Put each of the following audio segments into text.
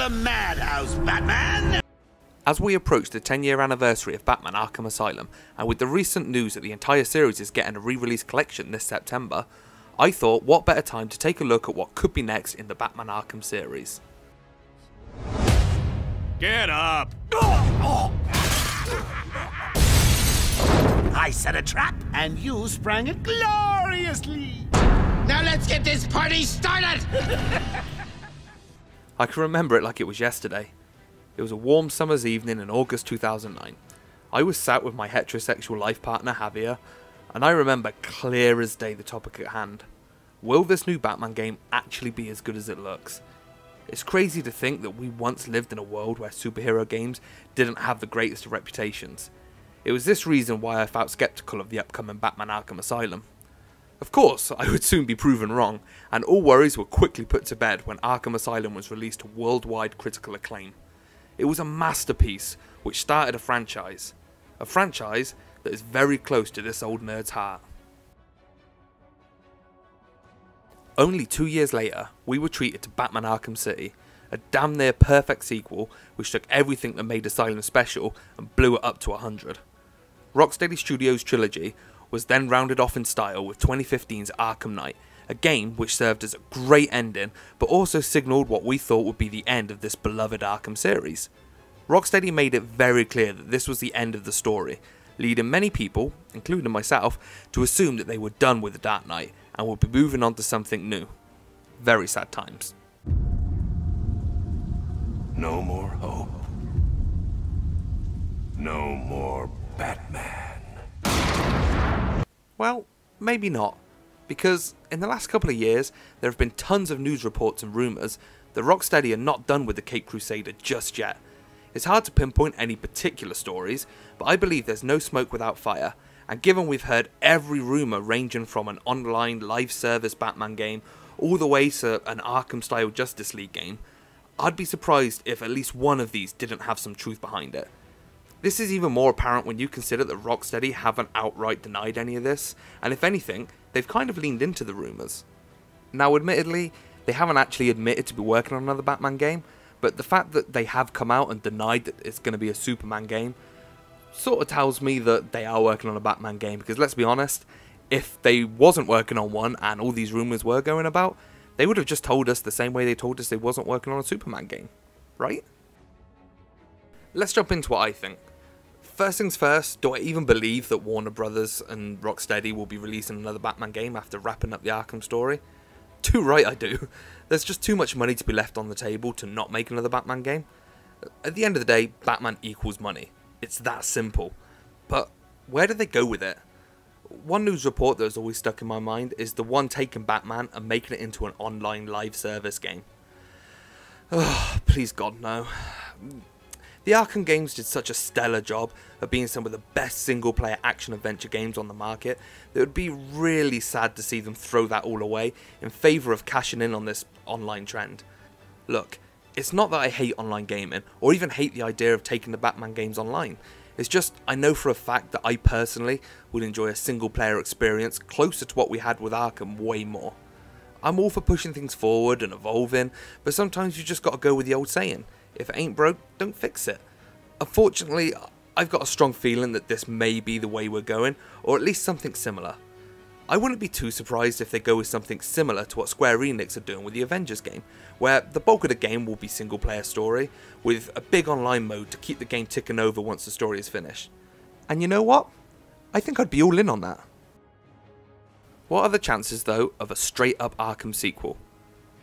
the madhouse, Batman! As we approach the 10-year anniversary of Batman Arkham Asylum, and with the recent news that the entire series is getting a re-release collection this September, I thought what better time to take a look at what could be next in the Batman Arkham series. Get up! I set a trap, and you sprang it gloriously! Now let's get this party started! I can remember it like it was yesterday. It was a warm summer's evening in August 2009. I was sat with my heterosexual life partner Javier, and I remember clear as day the topic at hand. Will this new Batman game actually be as good as it looks? It's crazy to think that we once lived in a world where superhero games didn't have the greatest of reputations. It was this reason why I felt skeptical of the upcoming Batman Arkham Asylum. Of course, I would soon be proven wrong, and all worries were quickly put to bed when Arkham Asylum was released to worldwide critical acclaim. It was a masterpiece which started a franchise that is very close to this old nerd's heart. Only 2 years later, we were treated to Batman Arkham City, a damn near perfect sequel which took everything that made Asylum special and blew it up to 100. Rocksteady Studios' trilogy was then rounded off in style with 2015's Arkham Knight, a game which served as a great ending but also signalled what we thought would be the end of this beloved Arkham series. Rocksteady made it very clear that this was the end of the story, leading many people, including myself, to assume that they were done with the Dark Knight and would be moving on to something new. Very sad times. No more hope. No more Batman. Well, maybe not, because in the last couple of years there have been tons of news reports and rumours that Rocksteady are not done with the Caped Crusader just yet. It's hard to pinpoint any particular stories, but I believe there's no smoke without fire, and given we've heard every rumour ranging from an online live service Batman game all the way to an Arkham style Justice League game, I'd be surprised if at least one of these didn't have some truth behind it. This is even more apparent when you consider that Rocksteady haven't outright denied any of this, and if anything, they've kind of leaned into the rumours. Now admittedly, they haven't actually admitted to be working on another Batman game, but the fact that they have come out and denied that it's going to be a Superman game sort of tells me that they are working on a Batman game, because let's be honest, if they wasn't working on one and all these rumours were going about, they would have just told us the same way they told us they wasn't working on a Superman game, right? Let's jump into what I think. First things first, do I even believe that Warner Brothers and Rocksteady will be releasing another Batman game after wrapping up the Arkham story? Too right I do. There's just too much money to be left on the table to not make another Batman game. At the end of the day, Batman equals money. It's that simple. But where do they go with it? One news report that has always stuck in my mind is the one taking Batman and making it into an online live service game. Oh, please God no. The Arkham games did such a stellar job of being some of the best single player action adventure games on the market that it would be really sad to see them throw that all away in favour of cashing in on this online trend. Look, it's not that I hate online gaming or even hate the idea of taking the Batman games online. It's just I know for a fact that I personally would enjoy a single player experience closer to what we had with Arkham way more. I'm all for pushing things forward and evolving, but sometimes you just gotta go with the old saying. If it ain't broke, don't fix it. Unfortunately, I've got a strong feeling that this may be the way we're going, or at least something similar. I wouldn't be too surprised if they go with something similar to what Square Enix are doing with the Avengers game, where the bulk of the game will be single player story, with a big online mode to keep the game ticking over once the story is finished. And you know what? I think I'd be all in on that. What are the chances though of a straight up Arkham sequel?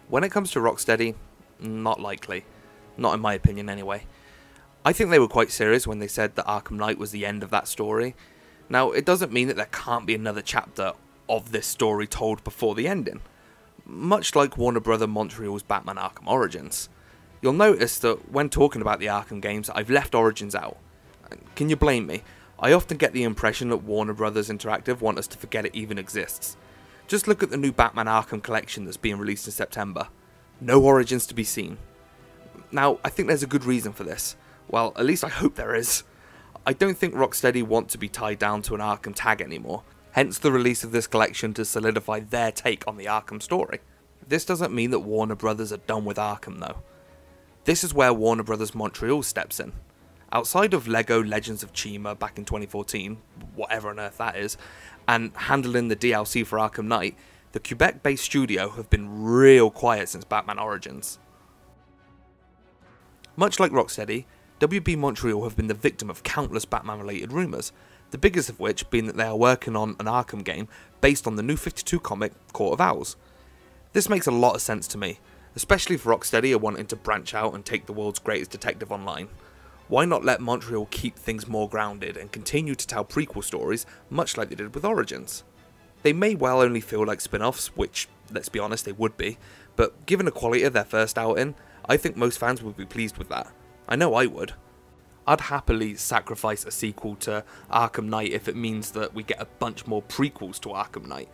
When it comes to Rocksteady, not likely. Not in my opinion anyway. I think they were quite serious when they said that Arkham Knight was the end of that story. Now, it doesn't mean that there can't be another chapter of this story told before the ending. Much like Warner Bros. Montreal's Batman Arkham Origins. You'll notice that when talking about the Arkham games, I've left Origins out. Can you blame me? I often get the impression that Warner Bros. Interactive want us to forget it even exists. Just look at the new Batman Arkham Collection that's being released in September. No Origins to be seen. Now, I think there's a good reason for this. Well, at least I hope there is. I don't think Rocksteady want to be tied down to an Arkham tag anymore, hence the release of this collection to solidify their take on the Arkham story. This doesn't mean that Warner Brothers are done with Arkham though. This is where Warner Bros. Montreal steps in. Outside of LEGO Legends of Chima back in 2014, whatever on earth that is, and handling the DLC for Arkham Knight, the Quebec-based studio have been real quiet since Batman Origins. Much like Rocksteady, WB Montreal have been the victim of countless Batman-related rumours, the biggest of which being that they are working on an Arkham game based on the New 52 comic Court of Owls. This makes a lot of sense to me, especially if Rocksteady are wanting to branch out and take the world's greatest detective online. Why not let Montreal keep things more grounded and continue to tell prequel stories much like they did with Origins? They may well only feel like spin-offs, which, let's be honest, they would be, but given the quality of their first outing, I think most fans would be pleased with that. I know I would. I'd happily sacrifice a sequel to Arkham Knight if it means that we get a bunch more prequels to Arkham Knight.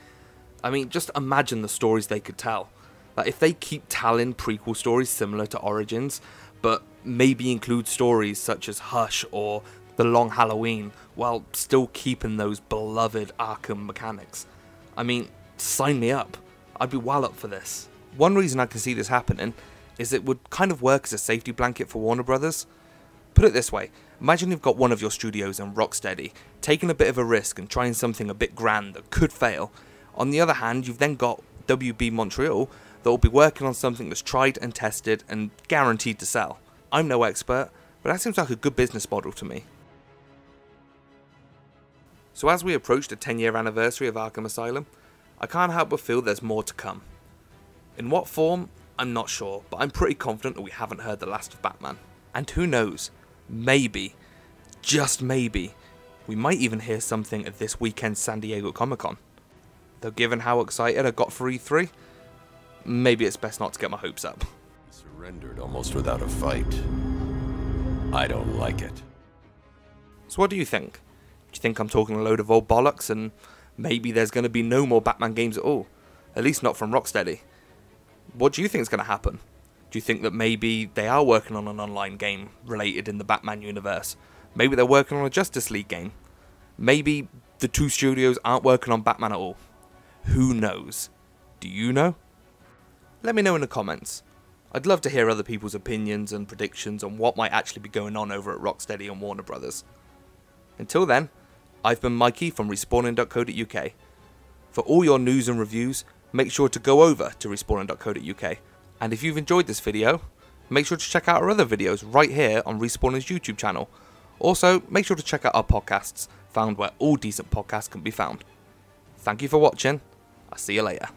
I mean, just imagine the stories they could tell. Like, if they keep telling prequel stories similar to Origins, but maybe include stories such as Hush or The Long Halloween, while still keeping those beloved Arkham mechanics. I mean, sign me up. I'd be well up for this. One reason I can see this happening is it would kind of work as a safety blanket for Warner Bros. Put it this way, imagine you've got one of your studios in Rocksteady, taking a bit of a risk and trying something a bit grand that could fail. On the other hand, you've then got WB Montreal that will be working on something that's tried and tested and guaranteed to sell. I'm no expert, but that seems like a good business model to me. So as we approach the 10-year anniversary of Arkham Asylum, I can't help but feel there's more to come. In what form, I'm not sure, but I'm pretty confident that we haven't heard the last of Batman. And who knows, maybe, just maybe, we might even hear something at this weekend's San Diego Comic-Con. Though given how excited I got for E3, maybe it's best not to get my hopes up. He surrendered almost without a fight. I don't like it. So what do you think? Do you think I'm talking a load of old bollocks and maybe there's going to be no more Batman games at all? At least not from Rocksteady. What do you think is going to happen? Do you think that maybe they are working on an online game related in the Batman universe? Maybe they're working on a Justice League game? Maybe the two studios aren't working on Batman at all? Who knows? Do you know? Let me know in the comments. I'd love to hear other people's opinions and predictions on what might actually be going on over at Rocksteady and Warner Bros. Until then, I've been Mikey from respawning.co.uk. For all your news and reviews, make sure to go over to respawning.co.uk. And if you've enjoyed this video, make sure to check out our other videos right here on Respawning's YouTube channel. Also, make sure to check out our podcasts, found where all decent podcasts can be found. Thank you for watching. I'll see you later.